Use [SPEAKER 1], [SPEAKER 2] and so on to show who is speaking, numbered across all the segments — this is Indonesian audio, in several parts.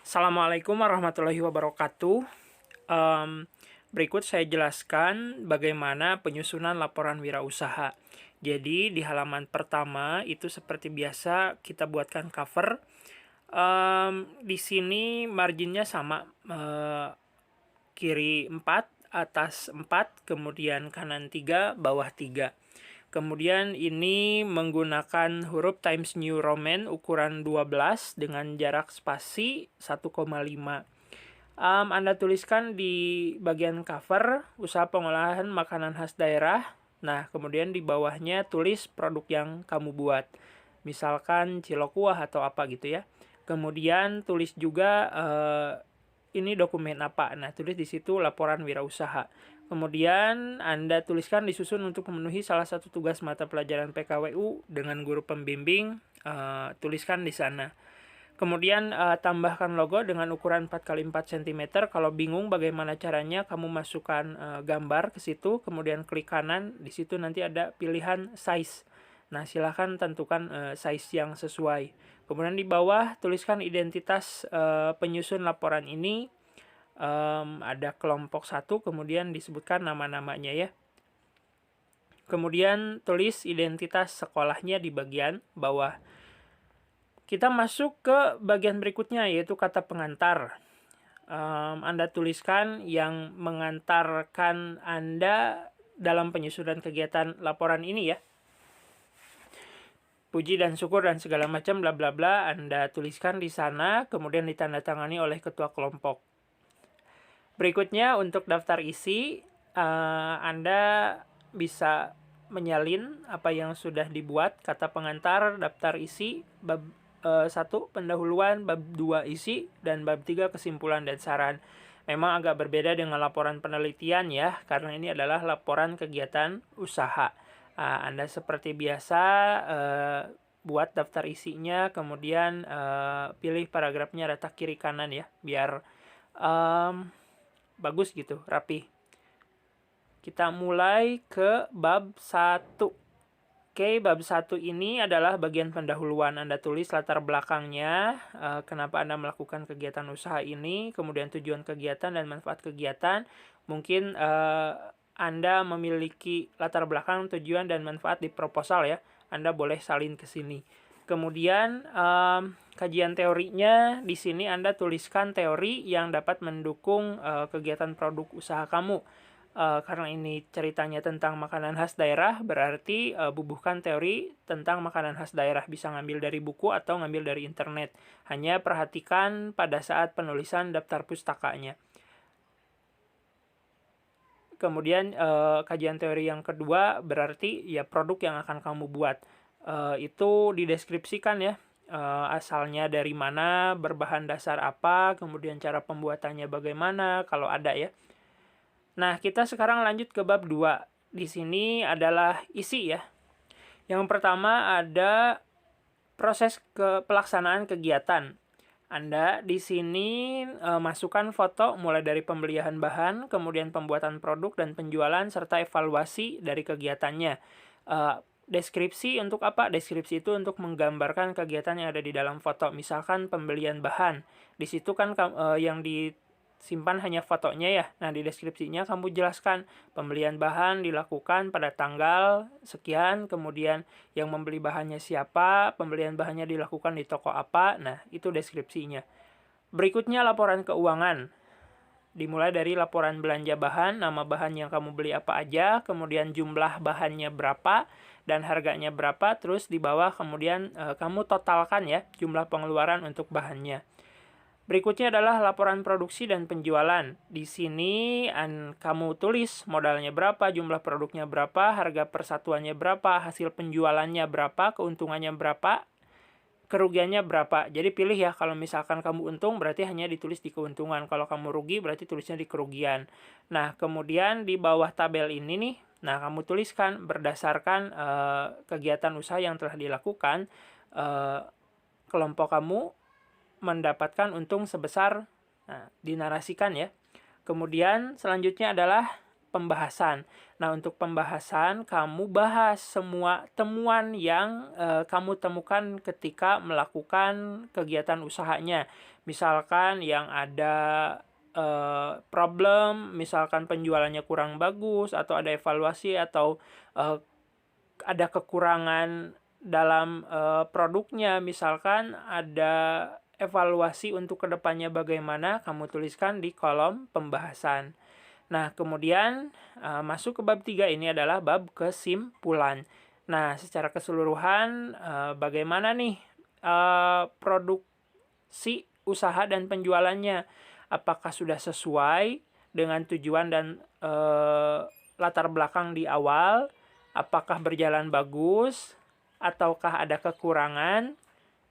[SPEAKER 1] Assalamualaikum warahmatullahi wabarakatuh. Em, Berikut saya jelaskan bagaimana penyusunan laporan wirausaha. Jadi di halaman pertama itu seperti biasa kita buatkan cover. Di sini marginnya sama, kiri 4, atas 4, kemudian kanan 3, bawah 3. Kemudian ini menggunakan huruf Times New Roman ukuran 12 dengan jarak spasi 1,5. Anda tuliskan di bagian cover usaha pengolahan makanan khas daerah. Nah, kemudian di bawahnya tulis produk yang kamu buat. Misalkan cilokuah atau apa gitu ya. Kemudian tulis juga ini dokumen apa. Nah, tulis di situ laporan wirausaha. Kemudian Anda tuliskan disusun untuk memenuhi salah satu tugas mata pelajaran PKWU dengan guru pembimbing. Tuliskan di sana. Kemudian tambahkan logo dengan ukuran 4x4 cm. Kalau bingung bagaimana caranya, kamu masukkan gambar ke situ, kemudian klik kanan, di situ nanti ada pilihan size. Nah, silahkan tentukan size yang sesuai. Kemudian di bawah tuliskan identitas penyusun laporan ini. Ada kelompok 1, kemudian disebutkan nama-namanya ya. Kemudian tulis identitas sekolahnya di bagian bawah. Kita masuk ke bagian berikutnya, yaitu kata pengantar. Anda tuliskan yang mengantarkan Anda dalam penyusunan kegiatan laporan ini ya. Puji dan syukur dan segala macam bla bla bla Anda tuliskan di sana, kemudian ditandatangani oleh ketua kelompok. Berikutnya untuk daftar isi, Anda bisa menyalin apa yang sudah dibuat, kata pengantar, daftar isi, bab 1 pendahuluan, bab 2 isi, dan bab 3 kesimpulan dan saran. Memang agak berbeda dengan laporan penelitian ya, karena ini adalah laporan kegiatan usaha. Anda seperti biasa buat daftar isinya, kemudian pilih paragrafnya letak kiri kanan ya, biar bagus gitu, rapi. Kita mulai ke bab 1. Oke, bab 1 ini adalah bagian pendahuluan. Anda tulis latar belakangnya, kenapa Anda melakukan kegiatan usaha ini, kemudian tujuan kegiatan dan manfaat kegiatan. Mungkin Anda memiliki latar belakang, tujuan, dan manfaat di proposal ya. Anda boleh salin ke sini. Kemudian kajian teorinya di sini Anda tuliskan teori yang dapat mendukung kegiatan produk usaha kamu. Karena ini ceritanya tentang makanan khas daerah, berarti bubuhkan teori tentang makanan khas daerah. Bisa ngambil dari buku atau ngambil dari internet. Hanya perhatikan pada saat penulisan daftar pustakanya. Kemudian kajian teori yang kedua berarti ya produk yang akan kamu buat. Itu dideskripsikan ya. Asalnya dari mana, berbahan dasar apa, kemudian cara pembuatannya bagaimana, kalau ada ya. Nah, kita sekarang lanjut ke bab 2. Di sini adalah isi ya. Yang pertama ada proses pelaksanaan kegiatan. Anda di sini masukkan foto mulai dari pembelian bahan, kemudian pembuatan produk dan penjualan, serta evaluasi dari kegiatannya. Deskripsi untuk apa? Deskripsi itu untuk menggambarkan kegiatan yang ada di dalam foto. Misalkan pembelian bahan. Di situ kan yang disimpan hanya fotonya ya. Nah, di deskripsinya kamu jelaskan pembelian bahan dilakukan pada tanggal sekian, kemudian yang membeli bahannya siapa, pembelian bahannya dilakukan di toko apa. Nah, itu deskripsinya. Berikutnya laporan keuangan. Dimulai dari laporan belanja bahan, nama bahan yang kamu beli apa aja, kemudian jumlah bahannya berapa, dan harganya berapa, terus di bawah kemudian kamu totalkan ya jumlah pengeluaran untuk bahannya. Berikutnya adalah laporan produksi dan penjualan. Di sini kamu tulis modalnya berapa, jumlah produknya berapa, harga persatuannya berapa, hasil penjualannya berapa, keuntungannya berapa, kerugiannya berapa. Jadi pilih ya, kalau misalkan kamu untung berarti hanya ditulis di keuntungan. Kalau kamu rugi berarti tulisnya di kerugian. Nah, kemudian di bawah tabel ini nih, nah kamu tuliskan berdasarkan kegiatan usaha yang telah dilakukan, kelompok kamu mendapatkan untung sebesar, nah, dinarasikan ya. Kemudian selanjutnya adalah pembahasan. Nah, untuk pembahasan, kamu bahas semua temuan yang kamu temukan ketika melakukan kegiatan usahanya. Misalkan yang ada problem, misalkan penjualannya kurang bagus, atau ada evaluasi, atau ada kekurangan dalam produknya, misalkan ada evaluasi untuk kedepannya bagaimana, kamu tuliskan di kolom pembahasan. Nah, kemudian masuk ke bab 3, ini adalah bab kesimpulan. Nah, secara keseluruhan bagaimana nih produksi usaha dan penjualannya? Apakah sudah sesuai dengan tujuan dan latar belakang di awal? Apakah berjalan bagus? Ataukah ada kekurangan?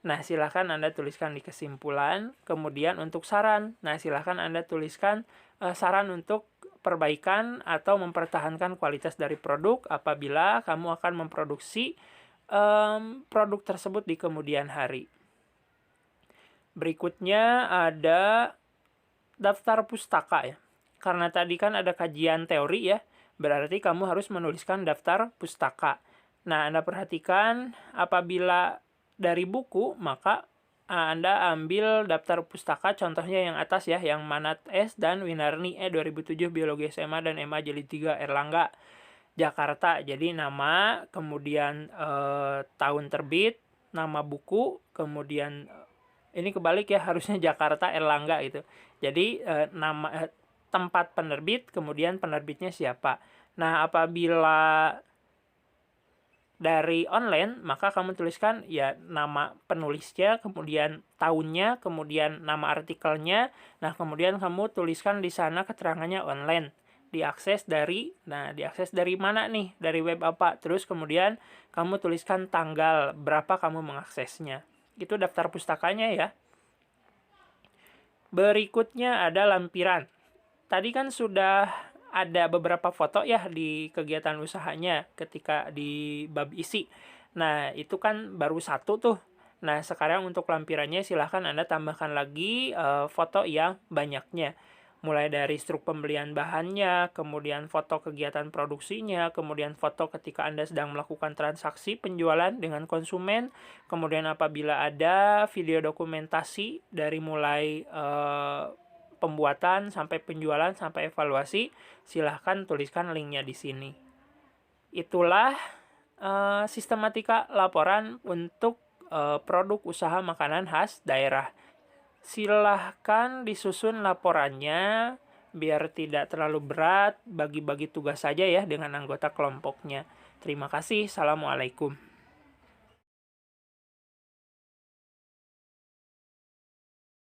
[SPEAKER 1] Nah, silahkan Anda tuliskan di kesimpulan. Kemudian untuk saran, nah silahkan Anda tuliskan saran untuk perbaikan atau mempertahankan kualitas dari produk apabila kamu akan memproduksi produk tersebut di kemudian hari. Berikutnya ada daftar pustaka ya. Karena tadi kan ada kajian teori ya, berarti kamu harus menuliskan daftar pustaka. Nah, Anda perhatikan apabila dari buku, maka Anda ambil daftar pustaka contohnya yang atas ya, yang Manat S dan Winarni E 2007 Biologi SMA dan MA Jilid 3 Erlangga Jakarta. Jadi nama, kemudian tahun terbit, nama buku, kemudian ini kebalik ya, harusnya Jakarta Erlangga gitu. Jadi nama tempat penerbit, kemudian penerbitnya siapa. Nah, apabila dari online, maka kamu tuliskan ya nama penulisnya, kemudian tahunnya, kemudian nama artikelnya. Nah, kemudian kamu tuliskan di sana keterangannya online. Diakses dari mana nih? Dari web apa? Terus kemudian kamu tuliskan tanggal berapa kamu mengaksesnya. Itu daftar pustakanya ya. Berikutnya ada lampiran. Tadi kan sudah ada beberapa foto ya di kegiatan usahanya ketika di bab isi. Nah, itu kan baru satu tuh. Nah, sekarang untuk lampirannya silahkan Anda tambahkan lagi foto yang banyaknya. Mulai dari struk pembelian bahannya, kemudian foto kegiatan produksinya, kemudian foto ketika Anda sedang melakukan transaksi penjualan dengan konsumen, kemudian apabila ada video dokumentasi dari mulai pembuatan sampai penjualan sampai evaluasi, silahkan tuliskan linknya di sini. Itulah sistematika laporan untuk produk usaha makanan khas daerah. Silahkan disusun laporannya biar tidak terlalu berat, bagi-bagi tugas saja ya dengan anggota kelompoknya. Terima kasih. Assalamualaikum.